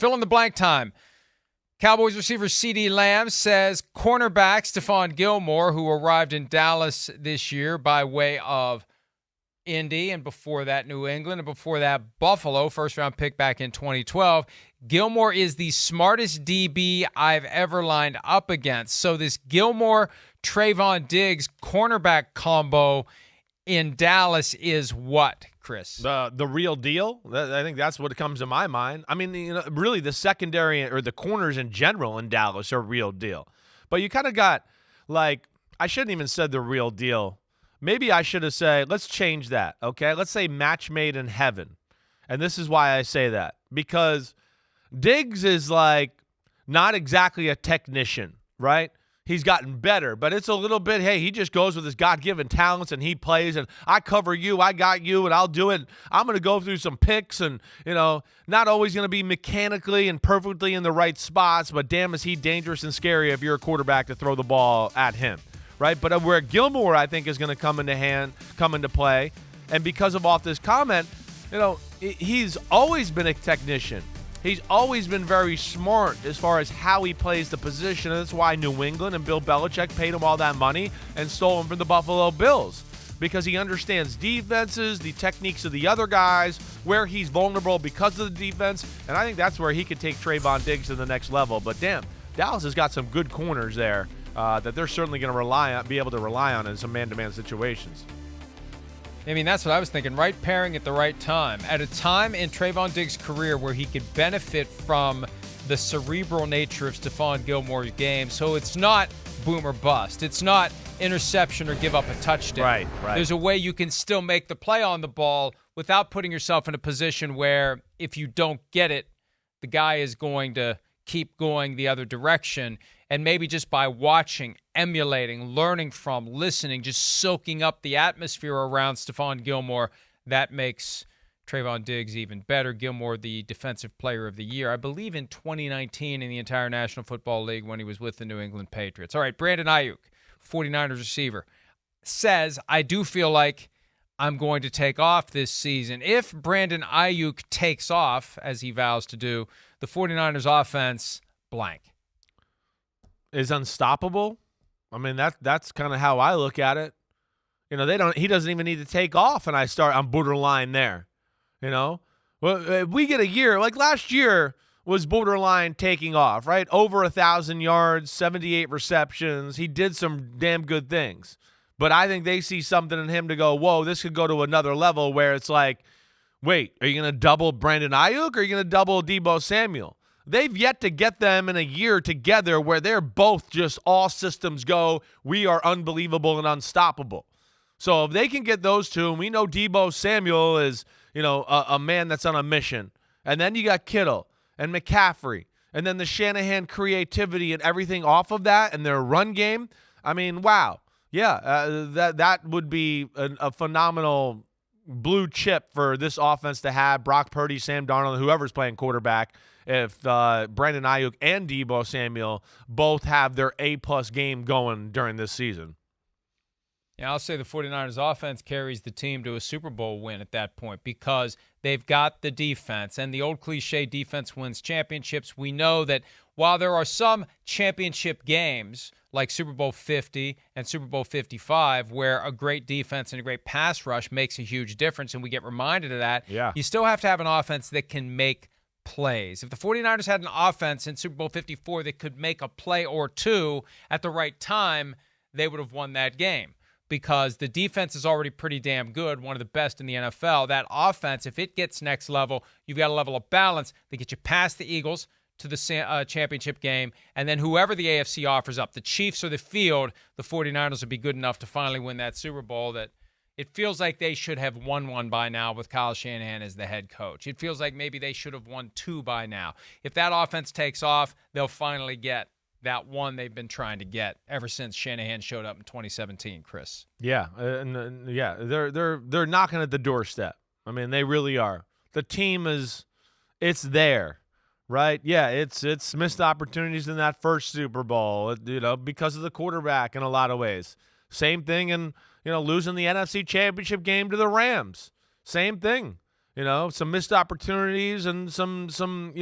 Fill in the blank time. Cowboys receiver CeeDee Lamb says cornerback Stefan Gilmore, who arrived in Dallas this year by way of Indy, and before that New England, and before that Buffalo, first-round pick back in 2012. Gilmore is the smartest DB I've ever lined up against. So this Gilmore-Trevon Diggs cornerback combo in Dallas is what, Chris? The real deal? I think that's what comes to my mind. I mean, really the secondary or the corners in general in Dallas are real deal. But you kind of got, like, I shouldn't even said the real deal. Maybe I should have said, let's change that, okay? Let's say match made in heaven. And this is why I say that. Because Diggs is like not exactly a technician, right? He's gotten better, but it's a little bit, hey, he just goes with his God-given talents and he plays and I cover you, I got you, and I'll do it. I'm going to go through some picks and, not always going to be mechanically and perfectly in the right spots, but damn, is he dangerous and scary if you're a quarterback to throw the ball at him. Right, but where Gilmore, I think, is going to come into play, and because of off this comment, he's always been a technician. He's always been very smart as far as how he plays the position, and that's why New England and Bill Belichick paid him all that money and stole him from the Buffalo Bills, because he understands defenses, the techniques of the other guys, where he's vulnerable because of the defense, and I think that's where he could take Trevon Diggs to the next level. But damn, Dallas has got some good corners there. That they're certainly going to be able to rely on in some man-to-man situations. I mean, that's what I was thinking. Right pairing at the right time. At a time in Trevon Diggs' career where he could benefit from the cerebral nature of Stefan Gilmore's game. So it's not boom or bust. It's not interception or give up a touchdown. Right. There's a way you can still make the play on the ball without putting yourself in a position where if you don't get it, the guy is going to keep going the other direction. And maybe just by watching, emulating, learning from, listening, just soaking up the atmosphere around Stefan Gilmore, that makes Trevon Diggs even better. Gilmore, the Defensive Player of the Year, I believe in 2019 in the entire National Football League when he was with the New England Patriots. All right, Brandon Aiyuk, 49ers receiver, says, I do feel like I'm going to take off this season. If Brandon Aiyuk takes off, as he vows to do, the 49ers offense, blank. Is unstoppable. I mean, that's kind of how I look at it. He doesn't even need to take off, and I'm borderline there. Well, we get a year like last year was borderline taking off, right? Over 1,000 yards, 78 receptions. He did some damn good things, but I think they see something in him to go, whoa, this could go to another level where it's like, wait, are you going to double Brandon Aiyuk or are you going to double Deebo Samuel? They've yet to get them in a year together where they're both just all systems go. We are unbelievable and unstoppable. So if they can get those two, and we know Deebo Samuel is, a man that's on a mission. And then you got Kittle and McCaffrey, and then the Shanahan creativity and everything off of that and their run game. I mean, wow. Yeah, that would be a phenomenal blue chip for this offense to have. Brock Purdy, Sam Darnold, whoever's playing quarterback. If Brandon Aiyuk and Deebo Samuel both have their A-plus game going during this season. Yeah, I'll say the 49ers offense carries the team to a Super Bowl win at that point because they've got the defense. And the old cliche, defense wins championships. We know that while there are some championship games like Super Bowl 50 and Super Bowl 55 where a great defense and a great pass rush makes a huge difference, and we get reminded of that, you still have to have an offense that can make plays. If the 49ers had an offense in Super Bowl 54 that could make a play or two at the right time, they would have won that game because the defense is already pretty damn good, one of the best in the NFL. That offense, if it gets next level, you've got a level of balance that gets you past the Eagles to the championship game, and then whoever the AFC offers up, the Chiefs or the field, the 49ers would be good enough to finally win that Super Bowl that it feels like they should have won one by now with Kyle Shanahan as the head coach. It feels like maybe they should have won two by now. If that offense takes off, they'll finally get that one they've been trying to get ever since Shanahan showed up in 2017, Chris. Yeah, they're knocking at the doorstep. I mean, they really are. The team it's there, right? Yeah, it's missed opportunities in that first Super Bowl, because of the quarterback in a lot of ways. Same thing in losing the NFC Championship game to the Rams. Same thing. Some missed opportunities and some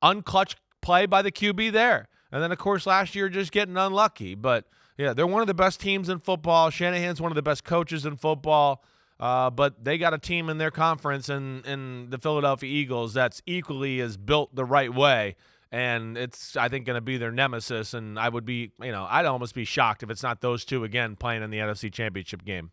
unclutch play by the QB there. And then, of course, last year just getting unlucky. But, yeah, they're one of the best teams in football. Shanahan's one of the best coaches in football. But they got a team in their conference in the Philadelphia Eagles that's equally as built the right way. And it's, I think, going to be their nemesis. And I would be, I'd almost be shocked if it's not those two again playing in the NFC Championship game.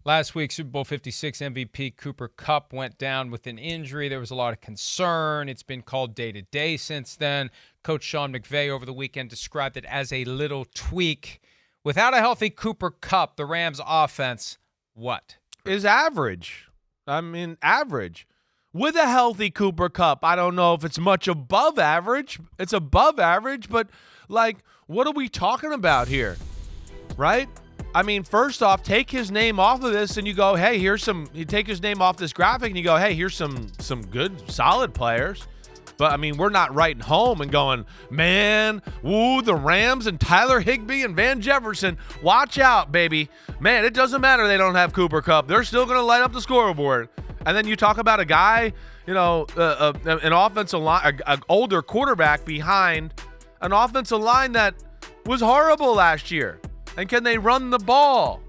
Last week, Super Bowl 56 MVP Cooper Kupp went down with an injury. There was a lot of concern. It's been called day-to-day since then. Coach Sean McVay over the weekend described it as a little tweak. Without a healthy Cooper Kupp, the Rams' offense, what? Is average. Average. With a healthy Cooper Kupp, I don't know if it's much above average. It's above average, but, what are we talking about here? Right? First off, take his name off of this and you go, hey, you take his name off this graphic and you go, hey, here's some good, solid players. But, we're not writing home and going, man, woo, the Rams and Tyler Higbee and Van Jefferson, watch out, baby. Man, it doesn't matter they don't have Cooper Kupp. They're still going to light up the scoreboard. And then you talk about a guy, an offensive line, an older quarterback behind an offensive line that was horrible last year. And can they run the ball?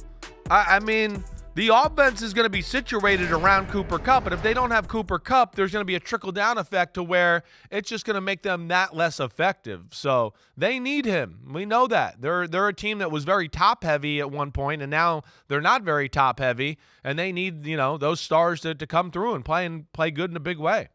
The offense is going to be situated around Cooper Kupp, and if they don't have Cooper Kupp, there's going to be a trickle-down effect to where it's just going to make them that less effective. So they need him. We know that. They're a team that was very top-heavy at one point, and now they're not very top-heavy, and they need those stars to come through and play good in a big way.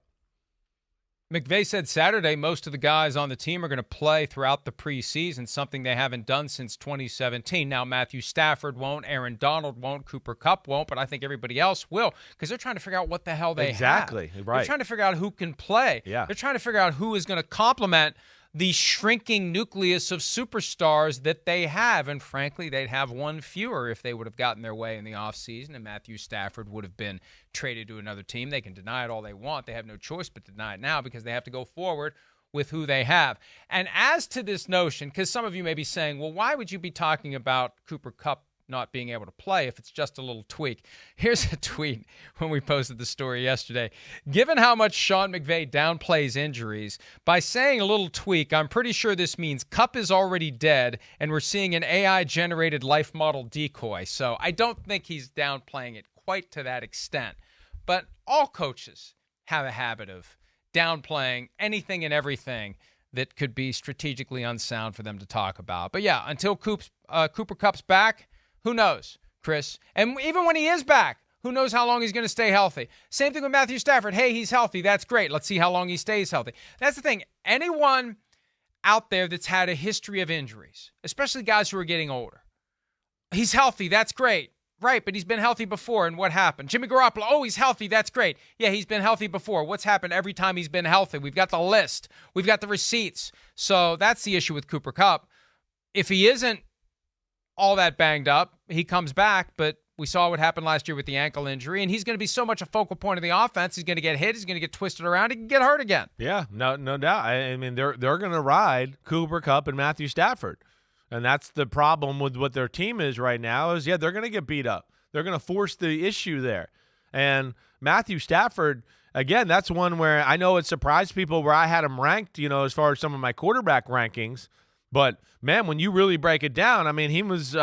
McVay said Saturday most of the guys on the team are going to play throughout the preseason, something they haven't done since 2017. Now, Matthew Stafford won't, Aaron Donald won't, Cooper Kupp won't, but I think everybody else will because they're trying to figure out what the hell they have. Exactly, right. They're trying to figure out who can play. Yeah. They're trying to figure out who is going to complement the shrinking nucleus of superstars that they have. And frankly, they'd have one fewer if they would have gotten their way in the offseason and Matthew Stafford would have been traded to another team. They can deny it all they want. They have no choice but to deny it now because they have to go forward with who they have. And as to this notion, because some of you may be saying, well, why would you be talking about Cooper Kupp not being able to play if it's just a little tweak? Here's a tweet when we posted the story yesterday. Given how much Sean McVay downplays injuries, by saying a little tweak, I'm pretty sure this means Kupp is already dead and we're seeing an AI-generated life model decoy. So I don't think he's downplaying it quite to that extent. But all coaches have a habit of downplaying anything and everything that could be strategically unsound for them to talk about. But yeah, until Cooper Kupp's back, who knows, Chris? And even when he is back, who knows how long he's going to stay healthy? Same thing with Matthew Stafford. Hey, he's healthy. That's great. Let's see how long he stays healthy. That's the thing. Anyone out there that's had a history of injuries, especially guys who are getting older, he's healthy. That's great. Right, but he's been healthy before, and what happened? Jimmy Garoppolo, oh, he's healthy. That's great. Yeah, he's been healthy before. What's happened every time he's been healthy? We've got the list. We've got the receipts. So that's the issue with Cooper Kupp. If he isn't all that banged up, he comes back, but we saw what happened last year with the ankle injury, and he's going to be so much a focal point of the offense. He's going to get hit. He's going to get twisted around. He can get hurt again. Yeah, no doubt. They're going to ride Cooper Kupp and Matthew Stafford, and that's the problem with what their team is right now is, they're going to get beat up. They're going to force the issue there. And Matthew Stafford, again, that's one where I know it surprised people where I had him ranked, as far as some of my quarterback rankings. But, man, when you really break it down, he was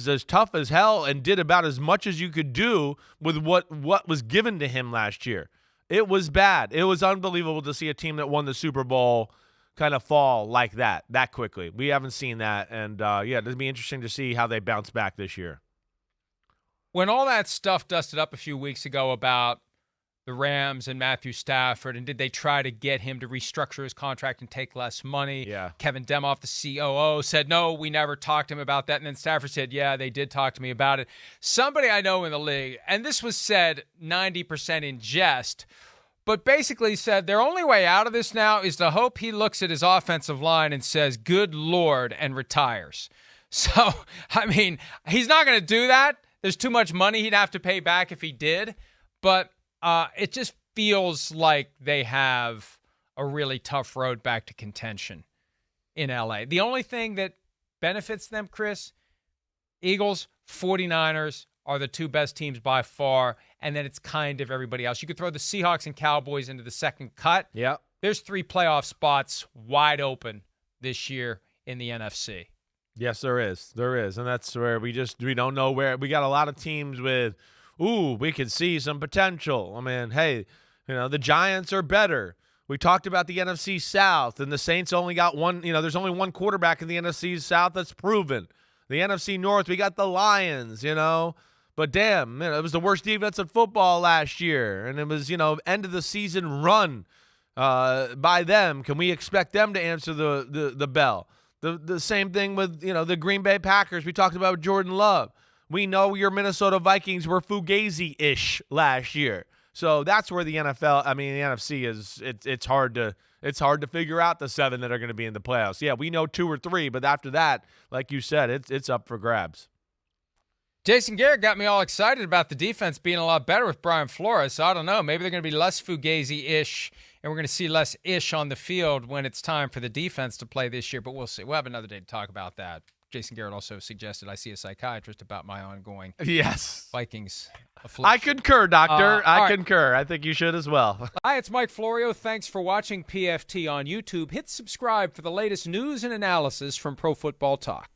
as tough as hell and did about as much as you could do with what was given to him last year. It was bad. It was unbelievable to see a team that won the Super Bowl kind of fall like that quickly. We haven't seen that. And, it'll be interesting to see how they bounce back this year. When all that stuff dusted up a few weeks ago about the Rams and Matthew Stafford, and did they try to get him to restructure his contract and take less money? Yeah. Kevin Demoff, the COO, said, no, we never talked to him about that. And then Stafford said, yeah, they did talk to me about it. Somebody I know in the league, and this was said 90% in jest, but basically said their only way out of this now is to hope he looks at his offensive line and says, good Lord, and retires. So, he's not going to do that. There's too much money he'd have to pay back if he did. But it just feels like they have a really tough road back to contention in L.A. The only thing that benefits them, Chris, Eagles, 49ers are the two best teams by far, and then it's kind of everybody else. You could throw the Seahawks and Cowboys into the second cut. Yeah. There's 3 playoff spots wide open this year in the NFC. Yes, there is. There is. And that's where we don't know where. We got a lot of teams with, we could see some potential. I mean, hey, the Giants are better. We talked about the NFC South, and the Saints only got one. There's only one quarterback in the NFC South that's proven. The NFC North, we got the Lions, But damn, it was the worst defense in football last year. And it was, end of the season run by them. Can we expect them to answer the bell? The same thing with, the Green Bay Packers. We talked about Jordan Love. We know your Minnesota Vikings were Fugazi-ish last year. So that's where the NFC is. It's hard to figure out the 7 that are going to be in the playoffs. Yeah, we know 2 or 3, but after that, like you said, it's up for grabs. Jason Garrett got me all excited about the defense being a lot better with Brian Flores. So I don't know. Maybe they're going to be less Fugazi-ish, and we're going to see less ish on the field when it's time for the defense to play this year. But we'll see. We'll have another day to talk about that. Jason Garrett also suggested I see a psychiatrist about my ongoing Vikings affliction. I concur, doctor. I concur. I think you should as well. Hi, it's Mike Florio. Thanks for watching PFT on YouTube. Hit subscribe for the latest news and analysis from Pro Football Talk.